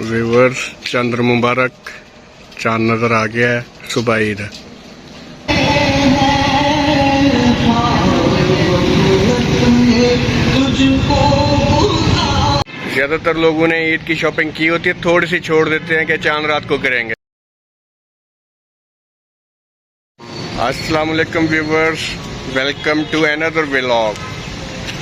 Viewers चंद्र मुबारक, चांद नज़र आ गया है, सुबह ईद है। ज़्यादातर लोगों ने ईद की शॉपिंग की होती है, थोड़ी सी छोड़ देते हैं कि चांद रात को करेंगे। अस्सलाम वालेकुम viewers, welcome to another vlog.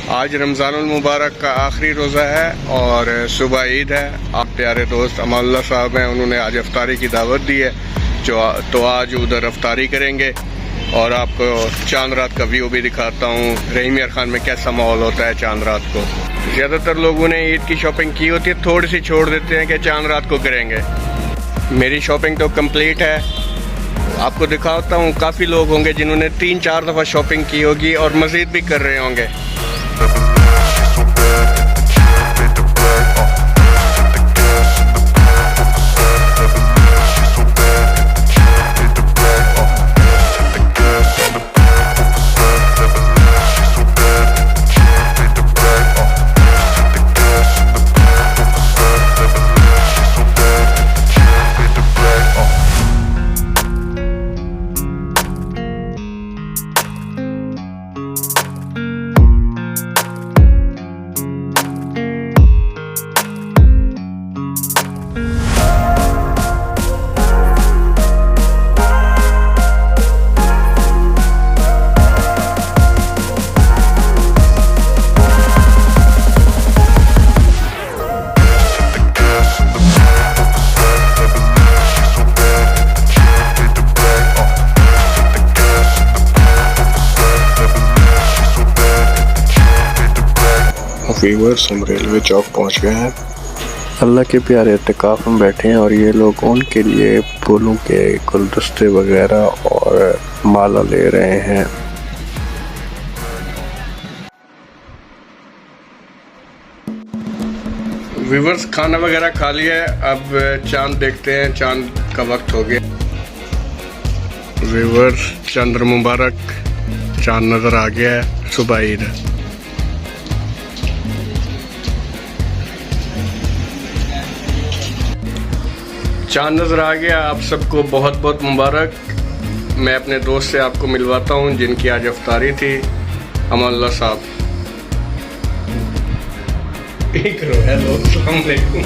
आज रमज़ानुल मुबारक का आखिरी रोज़ा है और सुबह ईद है। आप प्यारे दोस्त अमानुल्लाह साहब हैं, उन्होंने आज अफ्तारी की दावत दी है तो आज उधर अफ्तारी करेंगे और आपको चांद रात का व्यू भी दिखाता हूँ। रहीम यार खान में कैसा माहौल होता है चांद रात को। ज़्यादातर लोगों ने ईद की शॉपिंग की होती है, थोड़ी सी छोड़ देते हैं कि चांद रात को करेंगे। मेरी शॉपिंग तो कंप्लीट है, आपको दिखाता हूँ। काफ़ी लोग होंगे जिन्होंने 3-4 दफ़ा शॉपिंग की होगी और मज़ीद भी कर रहे होंगे। व्यूअर्स, हम रेलवे चौक पहुंच गए हैं। अल्लाह के प्यारे इत्तिकाफ में बैठे हैं और ये लोग उनके लिए फूलों के गुलदस्ते वगैरह और माला ले रहे हैं। व्यूअर्स, खाना वगैरह खा लिया है, अब चांद देखते हैं। चांद का वक्त हो गया। व्यूअर्स, चंद्र मुबारक, चांद नज़र आ गया है, सुबह ईद है। चांद नज़र आ गया, आप सबको बहुत बहुत मुबारक। मैं अपने दोस्त से आपको मिलवाता हूँ जिनकी आज अफ्तारी थी, अमानुल्लाह साहब। हेलो, अस्सलाम वालेकुम।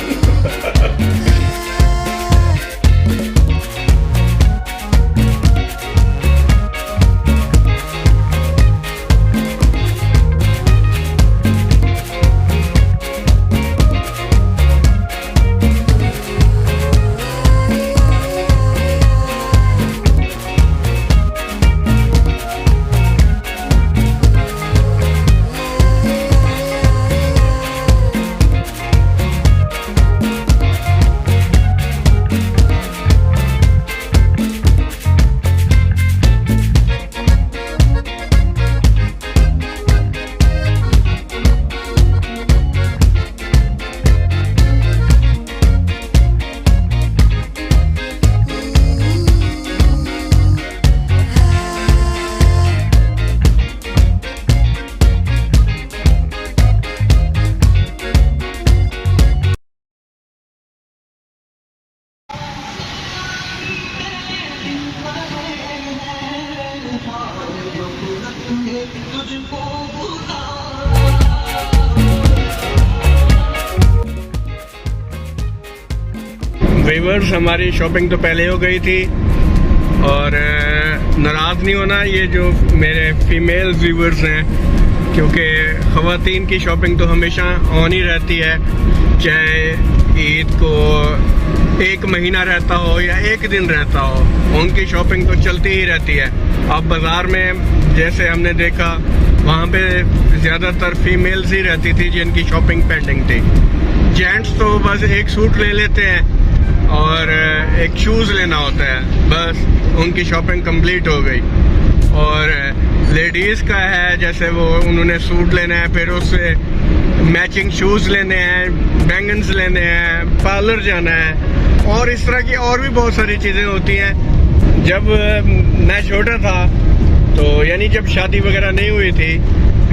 व्यूअर्स, हमारी शॉपिंग तो पहले हो गई थी और नाराज़ नहीं होना ये जो मेरे फीमेल व्यूअर्स हैं, क्योंकि ख़वातीन की शॉपिंग तो हमेशा ऑन ही रहती है, चाहे ईद को 1 महीना रहता हो या 1 दिन रहता हो, उनकी शॉपिंग तो चलती ही रहती है। अब बाज़ार में जैसे हमने देखा, वहाँ पे ज़्यादातर फीमेल्स ही रहती थी जिनकी शॉपिंग पेंडिंग थी। जेंट्स तो बस एक सूट ले लेते हैं और एक शूज़ लेना होता है, बस उनकी शॉपिंग कंप्लीट हो गई। और लेडीज़ का है, जैसे वो उन्होंने सूट लेना है, फिर उससे मैचिंग शूज़ लेने हैं, बैंगल्स लेने हैं, पार्लर जाना है और इस तरह की और भी बहुत सारी चीज़ें होती हैं। जब मैं छोटा था तो यानी जब शादी वगैरह नहीं हुई थी